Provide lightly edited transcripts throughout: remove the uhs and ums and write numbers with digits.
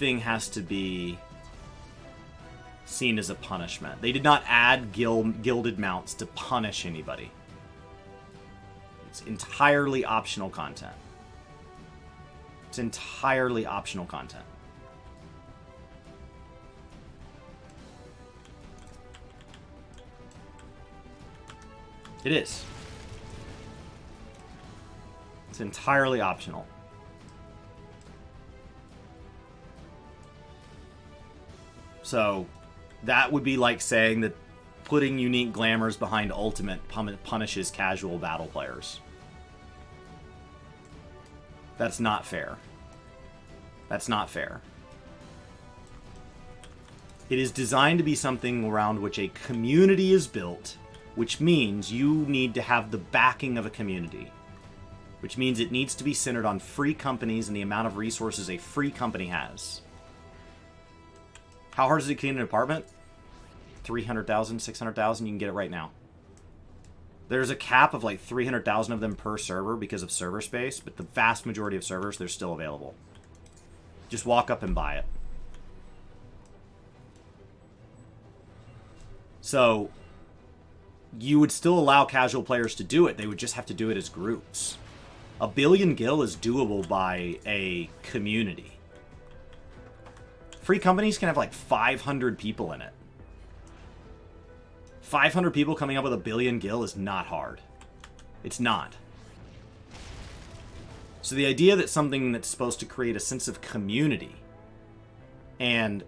everything has to be seen as a punishment. They did not add gilded mounts to punish anybody. It's entirely optional content. It's entirely optional content. It is. It's entirely optional. So, that would be like saying that putting unique glamours behind Ultimate punishes casual battle players. That's not fair. That's not fair. It is designed to be something around which a community is built, which means you need to have the backing of a community. Which means it needs to be centered on free companies and the amount of resources a free company has. How hard is it to clean an apartment? 300,000, 600,000, you can get it right now. There's a cap of like 300,000 of them per server because of server space, but the vast majority of servers, they're still available. Just walk up and buy it. So, you would still allow casual players to do it. They would just have to do it as groups. 1 billion gil is doable by a community. Free companies can have like 500 people in it. 500 people coming up with 1 billion gil is not hard. It's not. So the idea that something that's supposed to create a sense of community and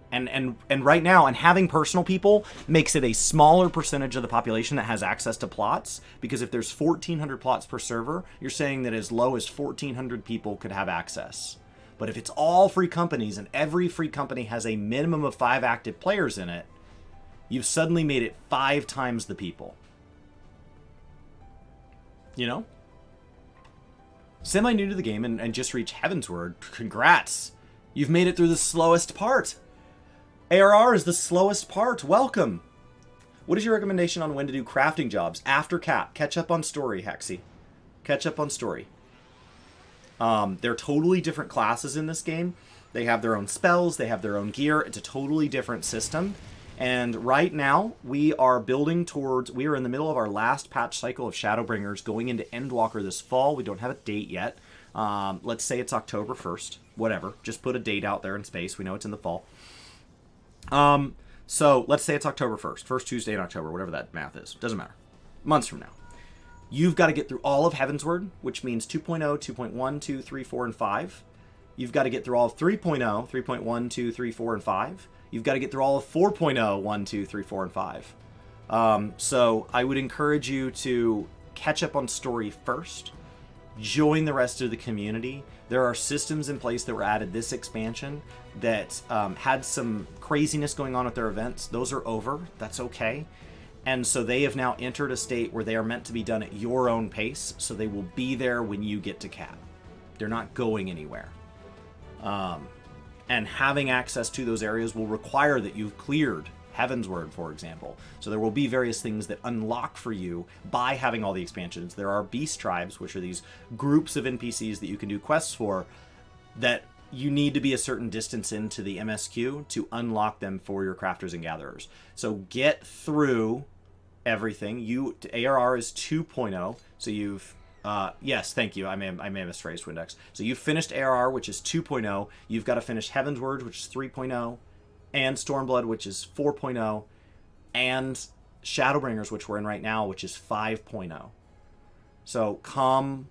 right now, and having personal people makes it a smaller percentage of the population that has access to plots, because if there's 1,400 plots per server, you're saying that as low as 1,400 people could have access. But if it's all free companies and every free company has a minimum of 5 active players in it, you've suddenly made it 5 times the people. You know? Semi-new to the game and just reached Heavensward. Congrats! You've made it through the slowest part. ARR is the slowest part. Welcome! What is your recommendation on when to do crafting jobs? After cap. Catch up on story, Hexy. Catch up on story. They're totally different classes in this game. They have their own spells. They have their own gear. It's a totally different system. And right now, we are building towards... We are in the middle of our last patch cycle of Shadowbringers going into Endwalker this fall. We don't have a date yet. Let's say it's October 1st. Whatever. Just put a date out there in space. We know it's in the fall. So let's say it's October 1st. First Tuesday in October, whatever that math is. Doesn't matter. Months from now. You've got to get through all of Heavensward, which means 2.0, 2.1, 2, 3, 4, and 5. You've got to get through all of 3.0, 3.1, 2, 3, 4, and 5. You've got to get through all of 4.0, 1, 2, 3, 4, and 5. So I would encourage you to catch up on story first. Join the rest of the community. There are systems in place that were added this expansion that had some craziness going on with their events. Those are over. That's okay. And so they have now entered a state where they are meant to be done at your own pace, so they will be there when you get to cap. They're not going anywhere. And having access to those areas will require that you've cleared Heavensward, for example. So there will be various things that unlock for you by having all the expansions. There are beast tribes, which are these groups of NPCs that you can do quests for, that you need to be a certain distance into the MSQ to unlock them for your crafters and gatherers. So get through everything. ARR is 2.0, so you've... yes, thank you. I may have misphrased Windex. So you've finished ARR, which is 2.0. You've got to finish Heavensward, which is 3.0. And Stormblood, which is 4.0, and Shadowbringers, which we're in right now, which is 5.0. So come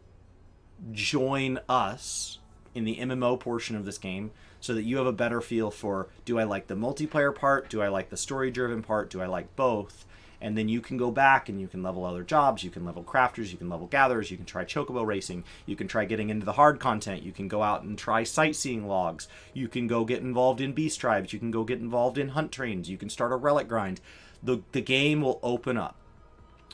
join us in the MMO portion of this game so that you have a better feel for, do I like the multiplayer part? Do I like the story-driven part? Do I like both? And then you can go back and you can level other jobs, you can level crafters, you can level gatherers, you can try chocobo racing, you can try getting into the hard content, you can go out and try sightseeing logs, you can go get involved in beast tribes, you can go get involved in hunt trains, you can start a relic grind. The game will open up.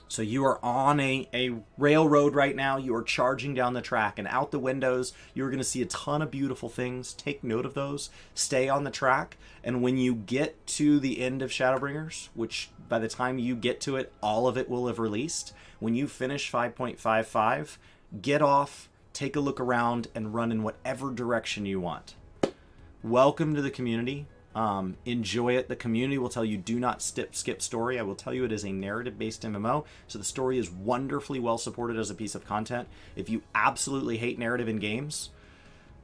So you are on a railroad right now, you are charging down the track, and out the windows, you're going to see a ton of beautiful things. Take note of those, stay on the track, and when you get to the end of Shadowbringers, which by the time you get to it, all of it will have released, when you finish 5.55, get off, take a look around, and run in whatever direction you want. welcome to the community. Enjoy it. The community will tell you do not skip story. I will tell you it is a narrative-based MMO, so the story is wonderfully well supported as a piece of content. If you absolutely hate narrative in games,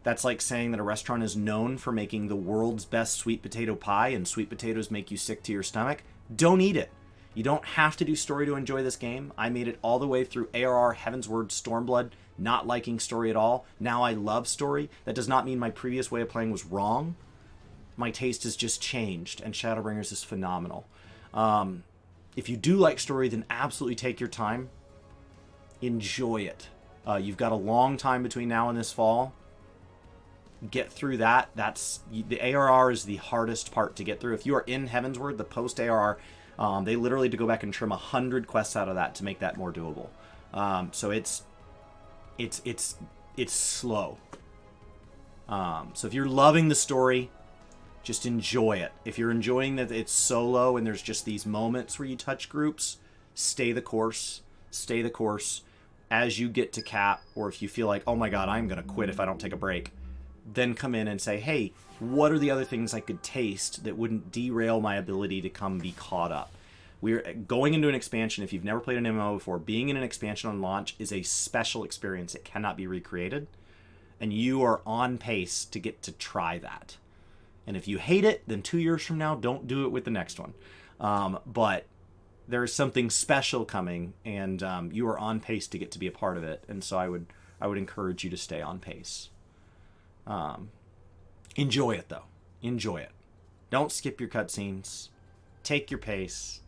that's like saying that a restaurant is known for making the world's best sweet potato pie and sweet potatoes make you sick to your stomach. Don't eat it. You don't have to do story to enjoy this game. I made it all the way through ARR, Heavensward, Stormblood, not liking story at all. Now I love story. That does not mean my previous way of playing was wrong. My taste has just changed, and Shadowbringers is phenomenal. If you do like story, then absolutely take your time. Enjoy it. You've got a long time between now and this fall. Get through that. The ARR is the hardest part to get through. If you are in Heavensward, the post ARR, they literally had to go back and trim 100 quests out of that to make that more doable. So it's slow. So if you're loving the story, just enjoy it. If you're enjoying that it's solo and there's just these moments where you touch groups, stay the course. Stay the course. As you get to cap, or if you feel like, oh my god, I'm going to quit if I don't take a break, then come in and say, hey, what are the other things I could taste that wouldn't derail my ability to come be caught up? We're going into an expansion. If you've never played an MMO before, being in an expansion on launch is a special experience. It cannot be recreated. And you are on pace to get to try that. And if you hate it, then 2 years from now, don't do it with the next one. But there is something special coming, and you are on pace to get to be a part of it. And so I would encourage you to stay on pace. Enjoy it, though. Enjoy it. Don't skip your cutscenes. Take your pace.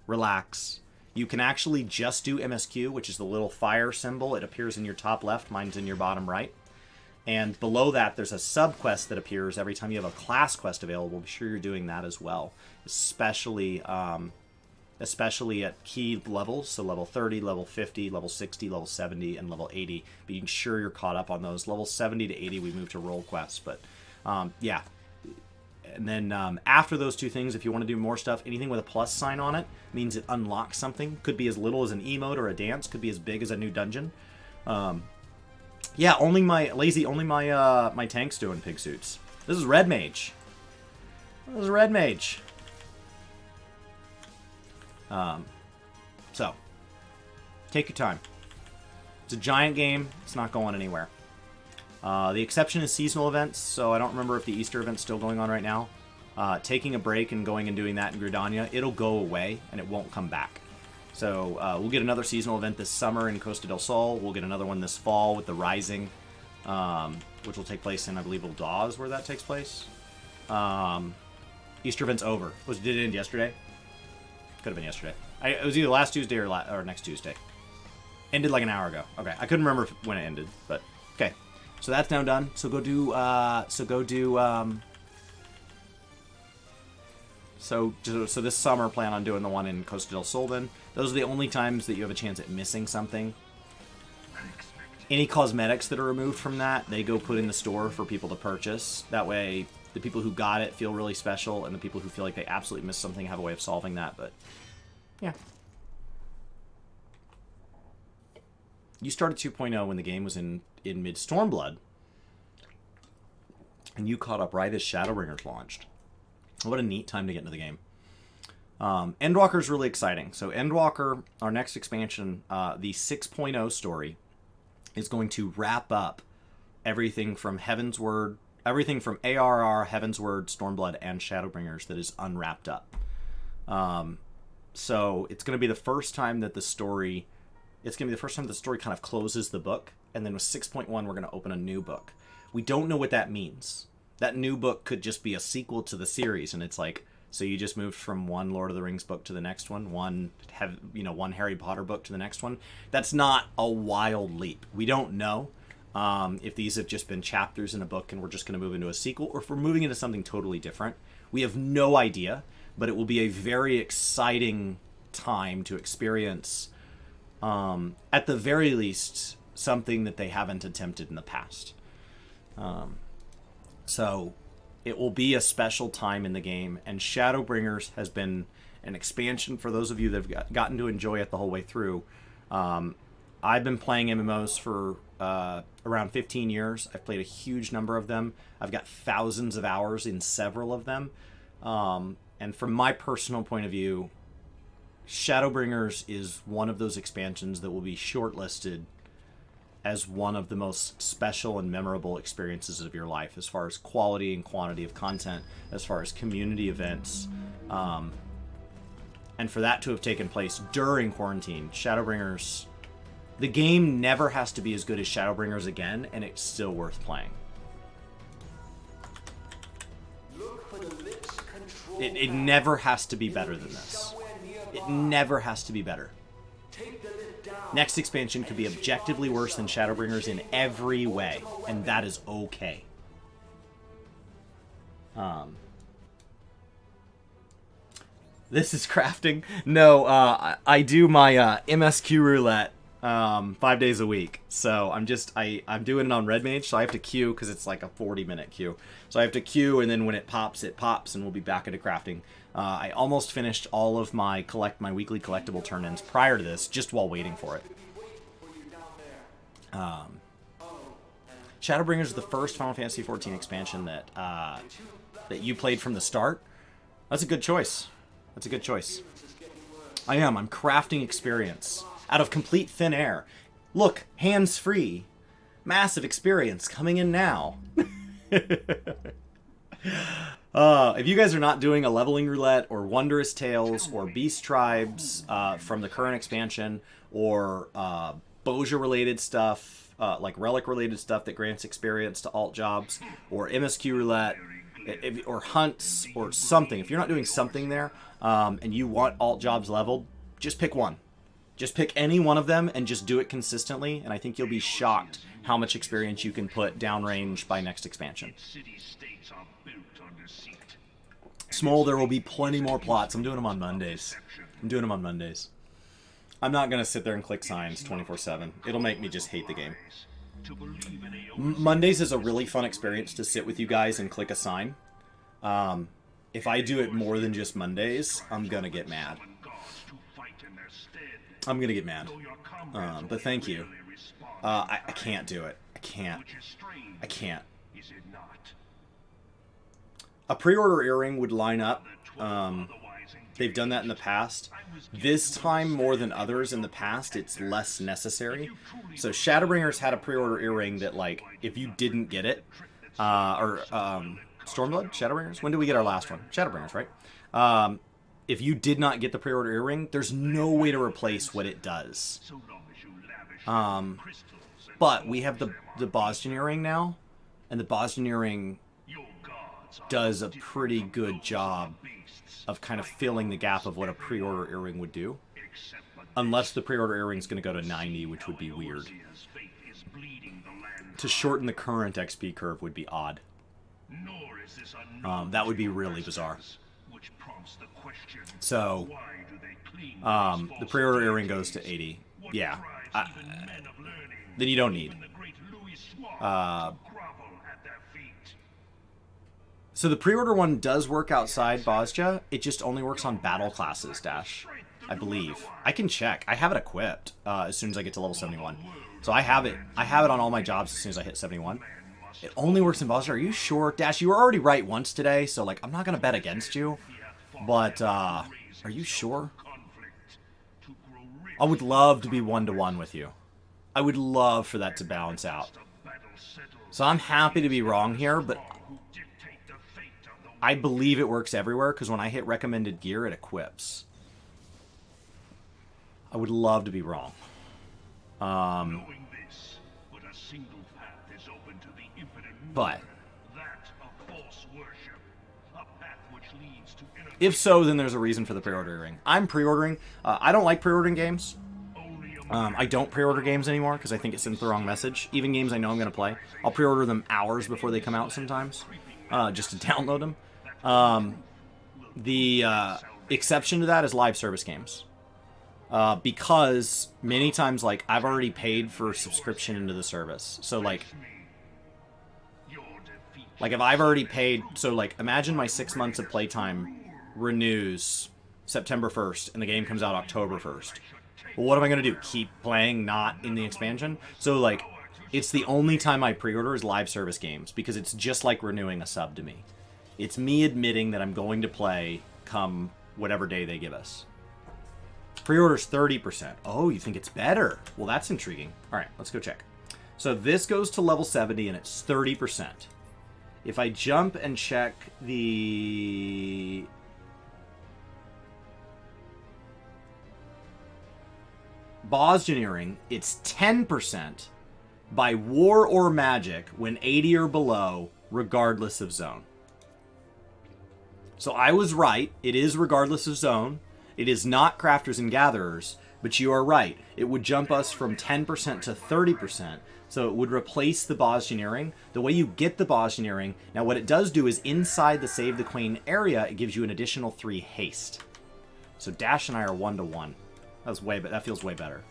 Relax. You can actually just do MSQ, which is the little fire symbol. It appears in your top left. Mine's in your bottom right. And below that, there's a sub-quest that appears every time you have a class quest available. Be sure you're doing that as well. Especially at key levels, so level 30, level 50, level 60, level 70, and level 80. Being sure you're caught up on those. Level 70 to 80, we move to role quests. But, yeah. And then after those two things, if you want to do more stuff, anything with a plus sign on it means it unlocks something. Could be as little as an emote or a dance. Could be as big as a new dungeon. Yeah, only my tanks doing pig suits. This is Red Mage. This is Red Mage. So, take your time. It's a giant game. It's not going anywhere. The exception is seasonal events, so I don't remember if the Easter event's still going on right now. Taking a break and going and doing that in Gridania, it'll go away, and it won't come back. So we'll get another seasonal event this summer in Costa del Sol. We'll get another one this fall with the Rising, which will take place in, I believe, Dawes, where that takes place. Easter event's over. Did it end yesterday? Could have been yesterday. It was either last Tuesday or next Tuesday. Ended like an hour ago. Okay, I couldn't remember when it ended, but okay. So that's now done. So go do. So this summer, plan on doing the one in Costa del Sol. Then those are the only times that you have a chance at missing something. Any cosmetics that are removed from that, they go put in the store for people to purchase. That way, the people who got it feel really special, and the people who feel like they absolutely missed something have a way of solving that. But yeah. You started 2.0 when the game was in mid Stormblood, and you caught up right as Shadowbringers launched. What a neat time to get into the game. Endwalker is really exciting. So Endwalker, our next expansion, the 6.0 story, is going to wrap up everything from Heavensward, everything from ARR, Heavensward, Stormblood, and Shadowbringers that is unwrapped up. So it's going to be the first time that the story... It's going to be the first time the story kind of closes the book, and then with 6.1, we're going to open a new book. We don't know what that means. That new book could just be a sequel to the series, and it's like, so you just moved from one Lord of the Rings book to the next one, one Harry Potter book to the next one. That's not a wild leap. We don't know if these have just been chapters in a book and we're just going to move into a sequel, or if we're moving into something totally different. We have no idea, but it will be a very exciting time to experience, at the very least, something that they haven't attempted in the past. So it will be a special time in the game, and Shadowbringers has been an expansion for those of you that have gotten to enjoy it the whole way through. I've been playing MMOs for around 15 years. I've played a huge number of them. I've got thousands of hours in several of them. And from my personal point of view, Shadowbringers is one of those expansions that will be shortlisted as one of the most special and memorable experiences of your life, as far as quality and quantity of content, as far as community events. And for that to have taken place during quarantine, Shadowbringers, the game never has to be as good as Shadowbringers again, and it's still worth playing. It never has to be better than this. It never has to be better. Next expansion could be objectively worse than Shadowbringers in every way, and that is okay. This is crafting? No, I do my MSQ roulette 5 days a week. So I'm doing it on Red Mage, so I have to queue because it's like a 40-minute queue. So I have to queue, and then when it pops, and we'll be back into crafting. I almost finished all of my weekly collectible turn-ins prior to this, just while waiting for it. Shadowbringers is the first Final Fantasy XIV expansion that you played from the start. That's a good choice. That's a good choice. I'm crafting experience out of complete thin air. Look, hands-free. Massive experience coming in now. If you guys are not doing a leveling roulette or Wondrous Tales or Beast Tribes from the current expansion, or Boja-related stuff, like Relic-related stuff that grants experience to alt jobs, or MSQ roulette, or hunts, or something. If you're not doing something there, and you want alt jobs leveled, just pick one. Just pick any one of them and just do it consistently, and I think you'll be shocked how much experience you can put downrange by next expansion. Small, there will be plenty more plots. I'm doing them on Mondays. I'm not going to sit there and click signs 24/7. It'll make me just hate the game. Mondays is a really fun experience to sit with you guys and click a sign. If I do it more than just Mondays, I'm going to get mad. But thank you. I can't do it. I can't. A pre-order earring would line up. They've done that in the past. This time, more than others in the past, it's less necessary. So Shadowbringers had a pre-order earring that, like, if you didn't get it, Stormblood? Shadowbringers? When did we get our last one? Shadowbringers, right? If you did not get the pre-order earring, there's no way to replace what it does. But we have the Boston earring now, and the Boston earring does a pretty good job of kind of filling the gap of what a pre-order earring would do. Unless the pre-order earring is going to go to 90, which would be weird. To shorten the current XP curve would be odd. That would be really bizarre. So, the pre-order earring goes to 80. Yeah. Then you don't need. So the pre-order one does work outside Bosja. It just only works on battle classes, Dash. I believe. I can check. I have it equipped as soon as I get to level 71. So I have it on all my jobs as soon as I hit 71. It only works in Bosja. Are you sure? Dash, you were already right once today, so like I'm not going to bet against you. But, are you sure? I would love to be 1-to-1 with you. I would love for that to balance out. So I'm happy to be wrong here, but I believe it works everywhere, because when I hit recommended gear, it equips. I would love to be wrong. But if so, then there's a reason for the pre-ordering. I'm pre-ordering. I don't like pre-ordering games. I don't pre-order games anymore because I think it sends the wrong message. Even games I know I'm going to play, I'll pre-order them hours before they come out sometimes, just to download them. The exception to that is live service games. Because many times, like, I've already paid for subscription into the service. So, like if I've already paid... So, like, imagine my 6 months of playtime renews September 1st, and the game comes out October 1st. Well, what am I going to do? Keep playing not in the expansion? So, like, It's the only time I pre-order is live service games, because it's just like renewing a sub to me. It's me admitting that I'm going to play come whatever day they give us. Pre-order's 30%. Oh, you think it's better? Well, that's intriguing. All right, let's go check. So this goes to level 70 and it's 30%. If I jump and check the... Bosgeneering, it's 10% by War or Magic when 80 or below, regardless of zone. So I was right. It is regardless of zone. It is not Crafters and Gatherers, but you are right. It would jump us from 10% to 30%, so it would replace the Bosgeneering. The way you get the Bosgeneering, now what it does do is inside the Save the Queen area, it gives you an additional 3 haste. So Dash and I are 1-to-1. That feels way better.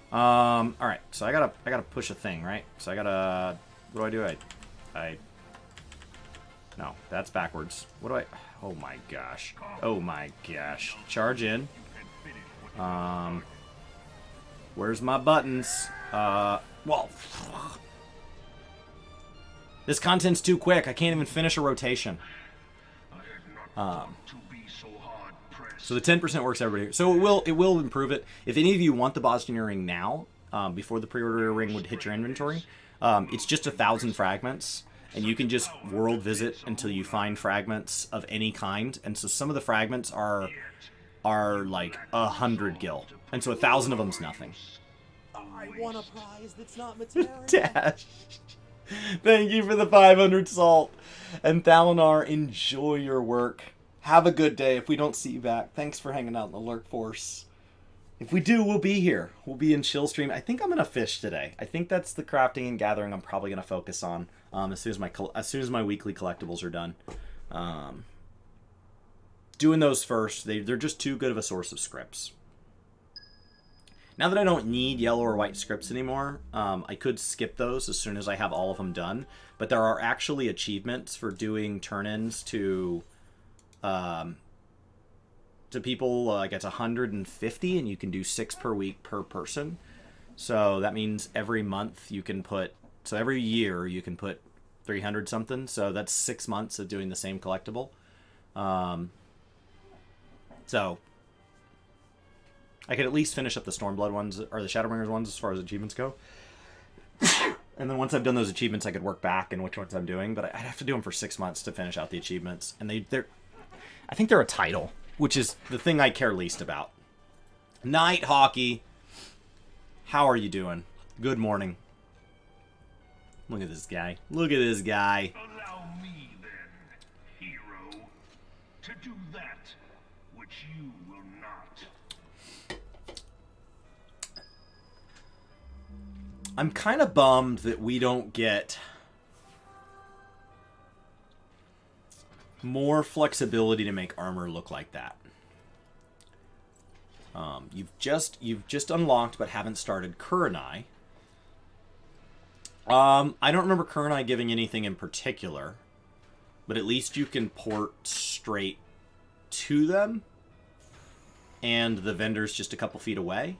All right, so I gotta push a thing, right? So I gotta, what do? No, that's backwards. What do I? Oh my gosh. Oh my gosh. Charge in. Where's my buttons? Well, this content's too quick. I can't even finish a rotation. So the 10% works everywhere. So it will improve it. If any of you want the Bosgeneering now, before the pre-order ring would hit your inventory, it's just 1,000 fragments, and you can just world visit until you find fragments of any kind. And so some of the fragments are like 100 gil, and so 1,000 of them's nothing. I want a prize that's not material. Dash. Thank you for the 500 salt. And Thalinar, enjoy your work. Have a good day. If we don't see you back, thanks for hanging out in the Lurk Force. If we do, we'll be here. We'll be in Chill Stream. I think I'm gonna fish today. I think that's the crafting and gathering I'm probably gonna focus on as soon as my weekly collectibles are done. Doing those first. They're just too good of a source of scripts. Now that I don't need yellow or white scripts anymore, I could skip those as soon as I have all of them done. But there are actually achievements for doing turn-ins to people. Like it's 150, and you can do 6 per week per person. So that means every month you can put. So every year you can put 300 something. So that's 6 months of doing the same collectible. So I could at least finish up the Stormblood ones, or the Shadowbringers ones, as far as achievements go. And then once I've done those achievements, I could work back in which ones I'm doing. But I'd have to do them for 6 months to finish out the achievements. And I think they're a title, which is the thing I care least about. Night Hockey. How are you doing? Good morning. Look at this guy. Look at this guy. Allow me then, hero, to do that which you will not. I'm kind of bummed that we don't get more flexibility to make armor look like that. You've just unlocked but haven't started Kurenai. I don't remember Kurenai giving anything in particular, but at least you can port straight to them, and the vendor's just a couple feet away.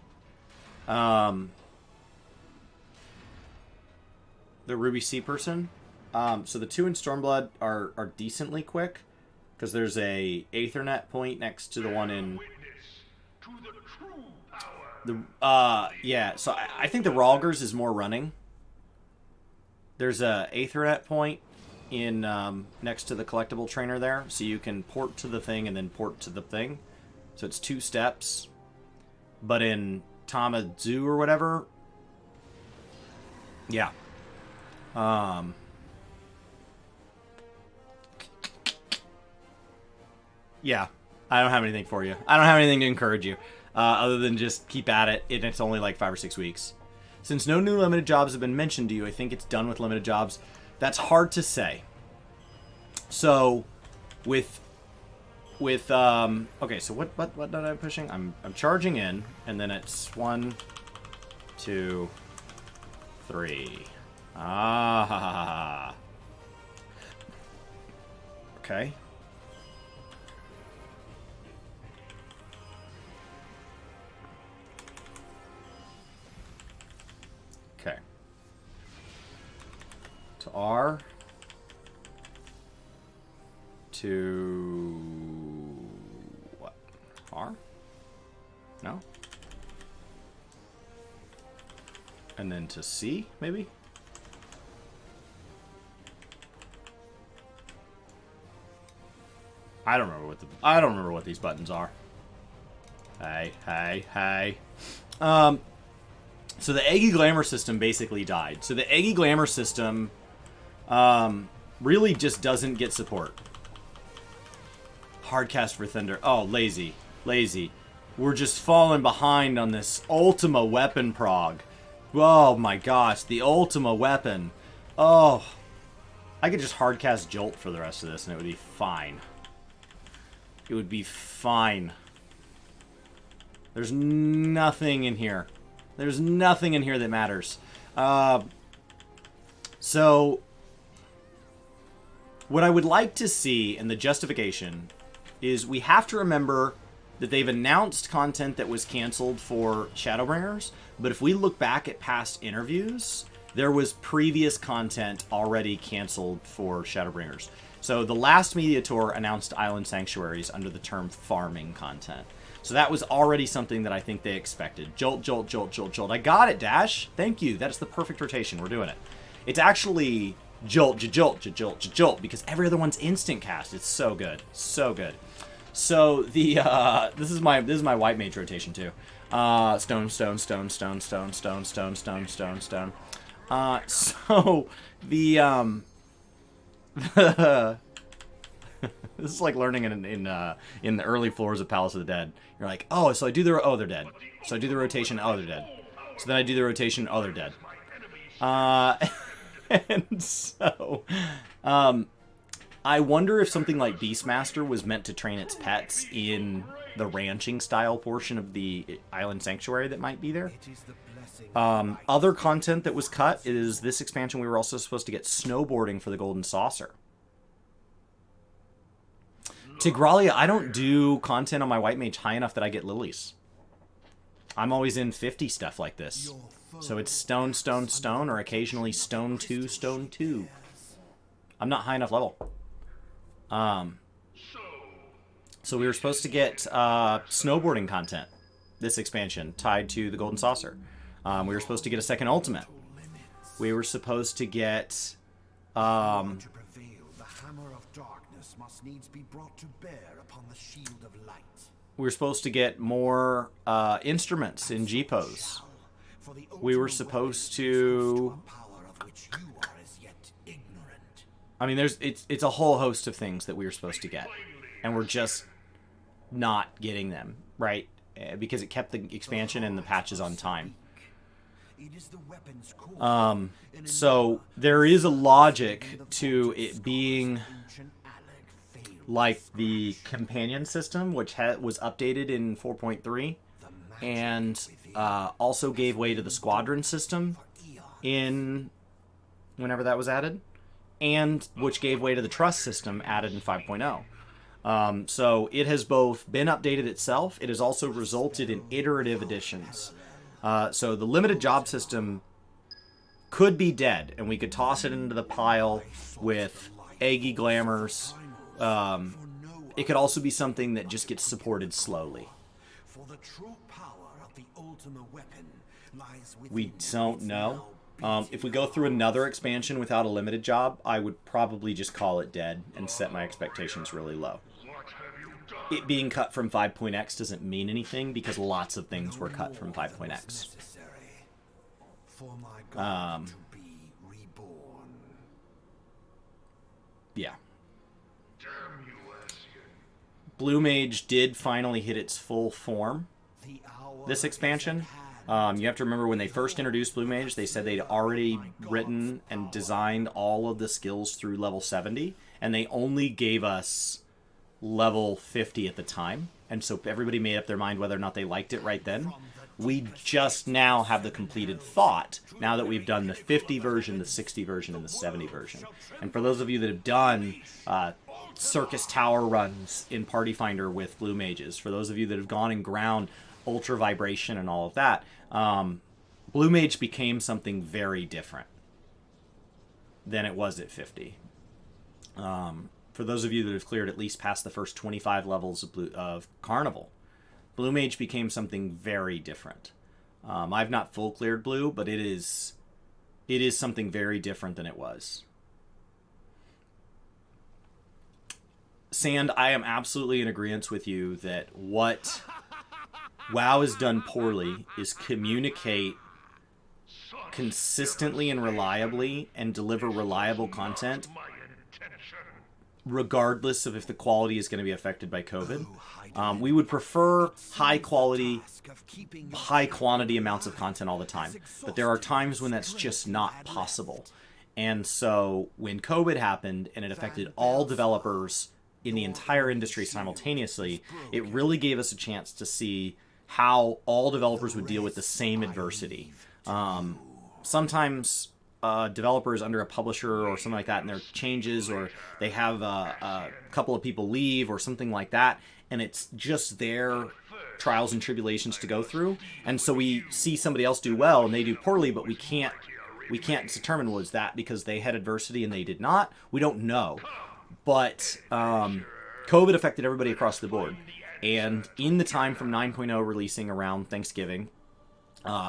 The Ruby Sea person. So the 2 in Stormblood are decently quick, because there's a Aethernet point next to the one in yeah. So I think the Ralgers is more running. There's a Aethernet point in next to the collectible trainer there, so you can port to the thing and then port to the thing. So it's 2 steps. But in Tamazu or whatever, yeah. Yeah, I don't have anything for you. I don't have anything to encourage you, other than just keep at it, and it's only like 5 or 6 weeks. Since no new limited jobs have been mentioned to you, I think it's done with limited jobs. That's hard to say. So, okay, so what am I pushing? I'm charging in, and then it's 1, 2, 3. Ah. Okay. Okay. R to what? R? No? And then to C, maybe? I don't remember what these buttons are. Hey. So the Eggy Glamour system basically died. So the Eggy Glamour system really just doesn't get support. Hardcast for Thunder. Oh, lazy. We're just falling behind on this Ultima weapon prog. Oh my gosh, the Ultima weapon. Oh, I could just hardcast Jolt for the rest of this and it would be fine. It would be fine. There's nothing in here. There's nothing in here that matters. So, what I would like to see in the justification is we have to remember that they've announced content that was canceled for Shadowbringers, but if we look back at past interviews, there was previous content already canceled for Shadowbringers. So the last media tour announced Island Sanctuaries under the term farming content. So that was already something that I think they expected. Jolt, jolt, jolt, jolt, jolt. I got it, Dash. Thank you. That's the perfect rotation. We're doing it. It's actually jolt, jolt, jolt, jolt, because every other one's instant cast. It's so good. So good. So the this is my white mage rotation too. Stone. So the this is like learning in the early floors of Palace of the Dead. You're like, oh, so I do the they're dead. So I do the rotation, oh, they're dead. So then I do the rotation, oh, they're dead. And so I wonder if something like Beastmaster was meant to train its pets in the ranching style portion of the Island Sanctuary that might be there. Other content that was cut is this expansion. We were also supposed to get snowboarding for the Golden Saucer. Tigralia, I don't do content on my White Mage high enough that I get lilies. I'm always in 50 stuff like this. So it's stone, stone, stone, or occasionally stone 2, stone 2. I'm not high enough level. So we were supposed to get snowboarding content this expansion tied to the Golden Saucer. We were supposed to get a second ultimate. We were supposed to get we were supposed to get more instruments in G-Pose. We were supposed to I mean, it's a whole host of things that we were supposed to get, and we're just not getting them, right? Because it kept the expansion and the patches on time. So there is a logic to it being like the companion system, which was updated in 4.3, and also gave way to the squadron system in whenever that was added, and which gave way to the trust system added in 5.0. So it has both been updated itself. It has also resulted in iterative additions. So the limited job system could be dead, and we could toss it into the pile with Eggy Glamours. It could also be something that just gets supported slowly. We don't know. If we go through another expansion without a limited job, I would probably just call it dead and set my expectations really low. It being cut from 5.x doesn't mean anything because lots of things were cut from 5.x. Yeah. Blue Mage did finally hit its full form this expansion. You have to remember when they first introduced Blue Mage, they said they'd already written and designed all of the skills through level 70, and they only gave us level 50 at the time. And so everybody made up their mind whether or not they liked it right then. We just now have the completed thought, now that we've done the 50 version, the 60 version, and the 70 version. And for those of you that have done Circus Tower runs in Party Finder with Blue Mages, for those of you that have gone and ground Ultra Vibration and all of that, Blue Mage became something very different. than it was at 50. For those of you that have cleared at least past the first 25 levels of Carnival, Blue Mage became something very different. I've not full cleared Blue, but it is something very different than it was. Sand, I am absolutely in agreement with you that what WoW has done poorly is communicate consistently and reliably and deliver reliable content regardless of if the quality is going to be affected by COVID. We would prefer high quality, high quantity amounts of content all the time, but there are times when that's just not possible. And so when COVID happened and it affected all developers in the entire industry simultaneously, it really gave us a chance to see how all developers would deal with the same adversity. Sometimes developers under a publisher or something like that, and there are changes, or they have a couple of people leave or something like that, and it's just their trials and tribulations to go through. And so we see somebody else do well and they do poorly, but we can't determine was that because they had adversity and they did not. We don't know. But COVID affected everybody across the board. And in the time from 9.0 releasing around Thanksgiving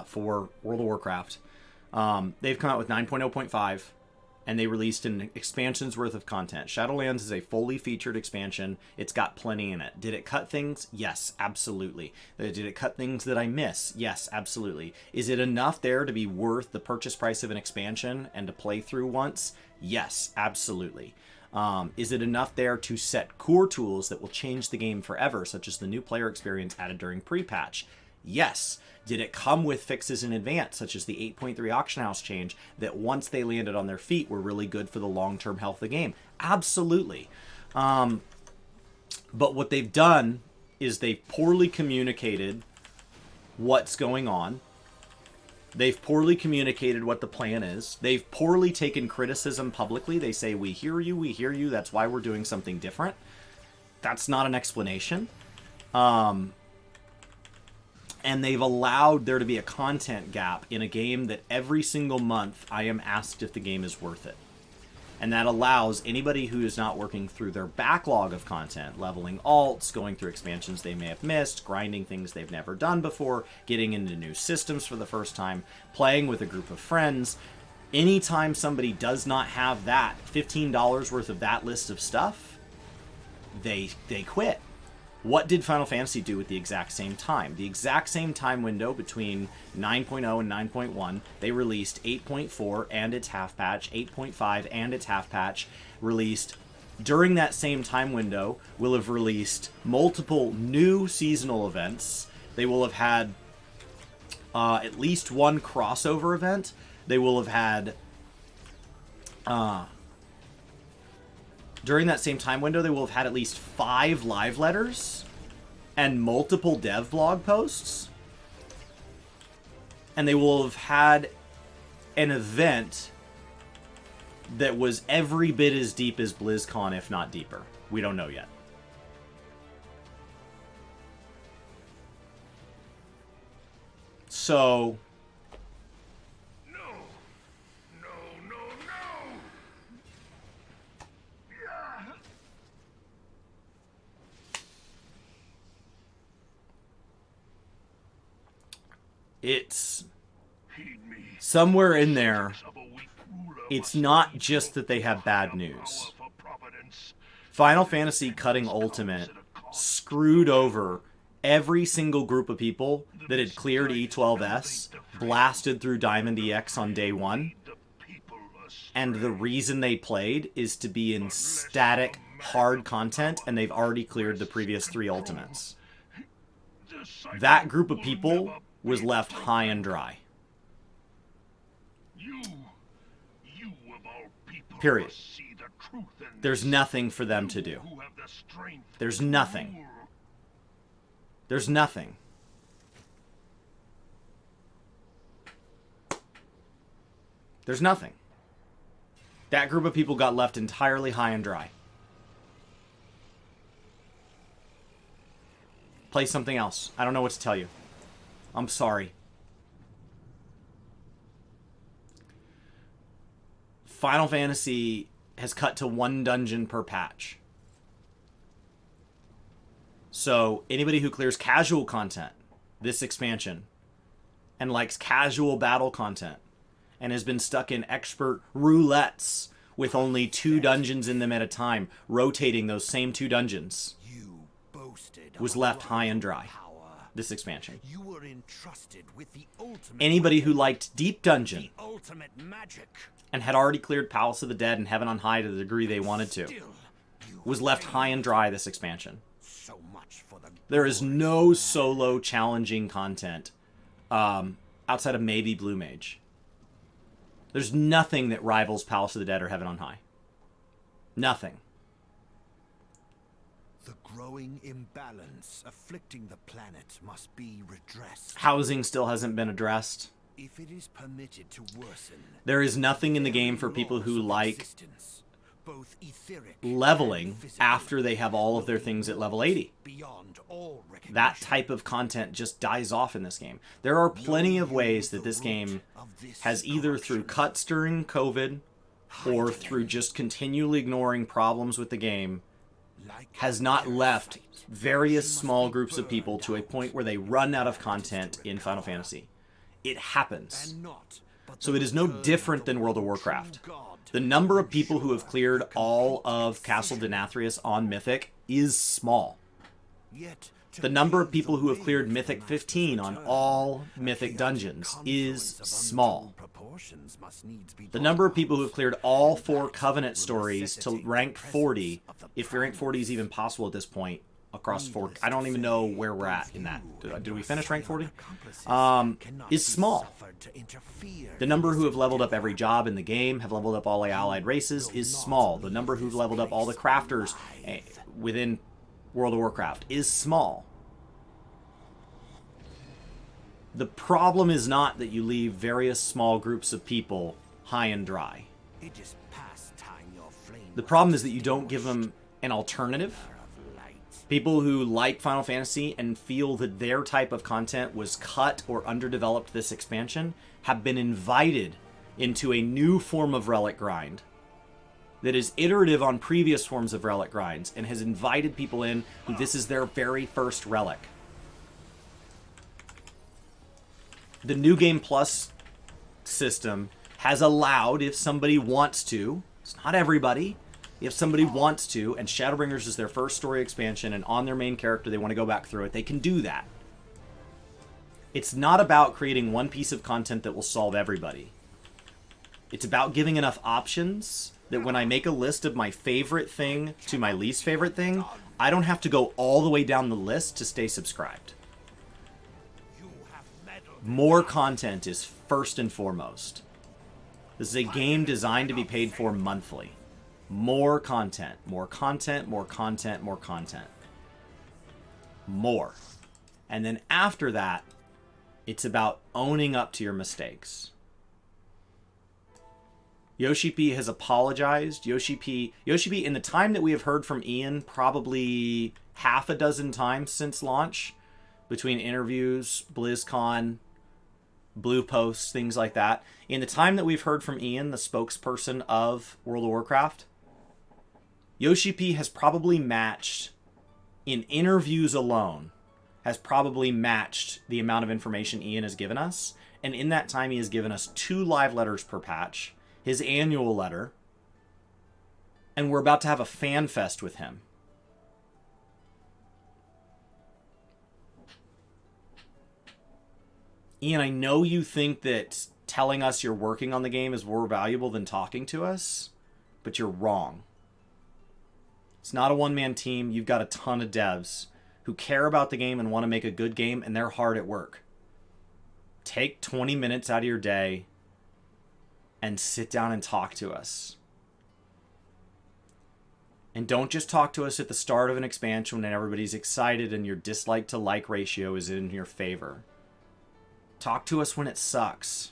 for World of Warcraft, they've come out with 9.0.5, and they released an expansion's worth of content. Shadowlands is a fully featured expansion. It's got plenty in it. Did it cut things? Yes, absolutely. Did it cut things that I miss? Yes, absolutely. Is it enough there to be worth the purchase price of an expansion and to play through once? Yes, absolutely. Is it enough there to set core tools that will change the game forever, such as the new player experience added during pre-patch? Yes. Did it come with fixes in advance, such as the 8.3 auction house change, that once they landed on their feet were really good for the long-term health of the game? Absolutely. But what they've done is they've poorly communicated what's going on. They've poorly communicated what the plan is. They've poorly taken criticism publicly. They say, we hear you, that's why we're doing something different. That's not an explanation. And they've allowed there to be a content gap in a game that every single month I am asked if the game is worth it. And that allows anybody who is not working through their backlog of content, leveling alts, going through expansions they may have missed, grinding things they've never done before, getting into new systems for the first time, playing with a group of friends. Anytime somebody does not have that $15 worth of that list of stuff, they quit. What did Final Fantasy do at the exact same time? The exact same time window between 9.0 and 9.1, they released 8.4 and its half patch, 8.5 and its half patch, released during that same time window, will have released multiple new seasonal events. They will have had at least one crossover event. They will have had... during that same time window, they will have had at least 5 live letters and multiple dev blog posts. And they will have had an event that was every bit as deep as BlizzCon, if not deeper. We don't know yet. So... it's somewhere in there. It's not just that they have bad news. Final Fantasy cutting Ultimate screwed over every single group of people that had cleared E12S, blasted through Diamond EX on day one, and the reason they played is to be in static, hard content, and they've already cleared the previous 3 Ultimates. That group of people was left high and dry. Period. There's nothing for them to do. There's nothing. There's nothing. There's nothing. That group of people got left entirely high and dry. Play something else. I don't know what to tell you. I'm sorry. Final Fantasy has cut to 1 dungeon per patch. So anybody who clears casual content this expansion and likes casual battle content and has been stuck in expert roulettes with only 2 dungeons in them at a time, rotating those same 2 dungeons, was left high and dry this expansion. You were entrusted with the ultimate Anybody who liked Deep Dungeon the ultimate magic. and had already cleared Palace of the Dead and Heaven on High to the degree they wanted to, Still, you was left high and dry this expansion. so much for the There is no solo challenging content outside of maybe Blue Mage. There's nothing that rivals Palace of the Dead or Heaven on High. Nothing. The growing imbalance afflicting the planet must be redressed. Housing still hasn't been addressed. If it is permitted to worsen, There is nothing in the game for people who laws of like existence, both etheric leveling and physical, after they have all of their things at level 80. beyond all recognition. That type of content just dies off in this game. There are plenty of ways that this game has either through cuts during COVID or through just continually ignoring problems with the game has not left various small groups of people to a point where they run out of content in Final Fantasy. It happens. So it is no different than World of Warcraft. The number of people who have cleared all of Castle Denathrius on Mythic is small. The number of people who have cleared Mythic 15 on all Mythic dungeons is small. The number of people who have cleared all 4 Covenant stories to rank 40, if rank 40 is even possible at this point, across 4, I don't even know where we're at in that. Did we finish rank 40? Is small. The number who have leveled up every job in the game, have leveled up all the allied races, is small. The number who've leveled up all the crafters within World of Warcraft is small. The problem is not that you leave various small groups of people high and dry. It is past time your flame The problem is that you don't give them an alternative. of light. People who like Final Fantasy and feel that their type of content was cut or underdeveloped this expansion have been invited into a new form of relic grind that is iterative on previous forms of relic grinds and has invited people in who this is their very first relic. The New Game Plus system has allowed, if somebody wants to, it's not everybody, if somebody wants to, and Shadowbringers is their first story expansion, and on their main character they want to go back through it, they can do that. It's not about creating one piece of content that will solve everybody. It's about giving enough options that when I make a list of my favorite thing to my least favorite thing, I don't have to go all the way down the list to stay subscribed. More content is first and foremost. This is a game designed to be paid for monthly. More content, more content, more content, more content. More. And then after that, it's about owning up to your mistakes. Yoshi P has apologized. Yoshi P, in the time that we have heard from Ian, probably half a dozen times since launch, between interviews, BlizzCon, blue posts, things like that. In the time that we've heard from Ian, the spokesperson of World of Warcraft, Yoshi P has probably matched, in interviews alone, has probably matched the amount of information Ian has given us. And in that time, he has given us 2 live letters per patch, his annual letter, and we're about to have a fan fest with him. Ian, I know you think that telling us you're working on the game is more valuable than talking to us, but you're wrong. It's not a one-man team. You've got a ton of devs who care about the game and want to make a good game, and they're hard at work. Take 20 minutes out of your day and sit down and talk to us. And don't just talk to us at the start of an expansion when everybody's excited and your dislike to like ratio is in your favor. Talk to us when it sucks.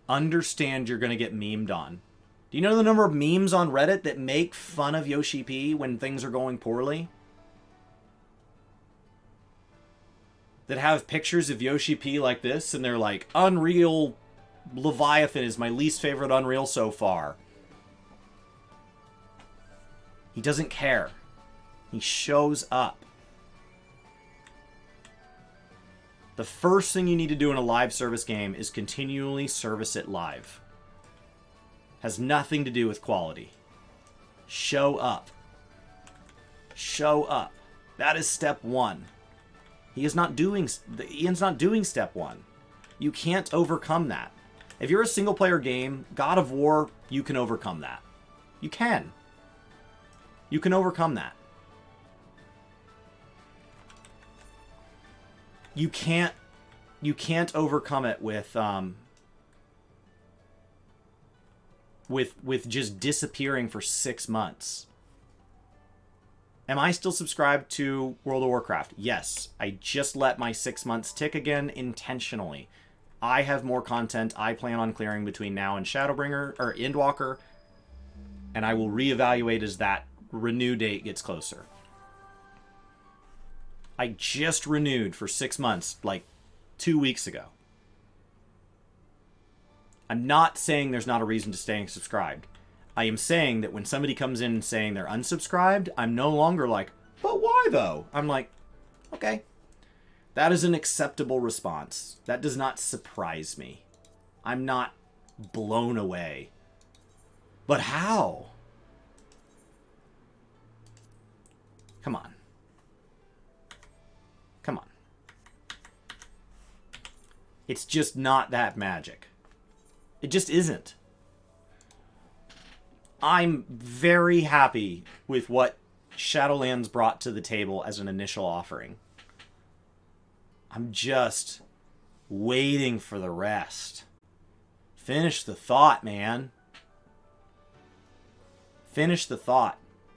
Understand you're going to get memed on. Do you know the number of memes on Reddit that make fun of Yoshi P when things are going poorly? That have pictures of Yoshi P like this, and they're like, Unreal Leviathan is my least favorite Unreal so far. He doesn't care. He shows up. The first thing you need to do in a live service game is continually service it live. Has nothing to do with quality. Show up. Show up. That is step one. Ian's not doing step one. You can't overcome that. If you're a single player game, God of War, you can overcome that. You can. You can overcome that. You can't overcome it with just disappearing for 6 months. Am I still subscribed to World of Warcraft? Yes. I just let my 6 months tick again intentionally. I have more content I plan on clearing between now and Shadowbringer or Endwalker, and I will reevaluate as that renew date gets closer. I just renewed for 6 months, like 2 weeks ago. I'm not saying there's not a reason to stay subscribed. I am saying that when somebody comes in and saying they're unsubscribed, I'm no longer like, but why though? I'm like, okay. That is an acceptable response. That does not surprise me. I'm not blown away. But how? Come on. Come on. It's just not that magic. It just isn't. I'm very happy with what Shadowlands brought to the table as an initial offering. I'm just waiting for the rest. Finish the thought, man. Finish the thought.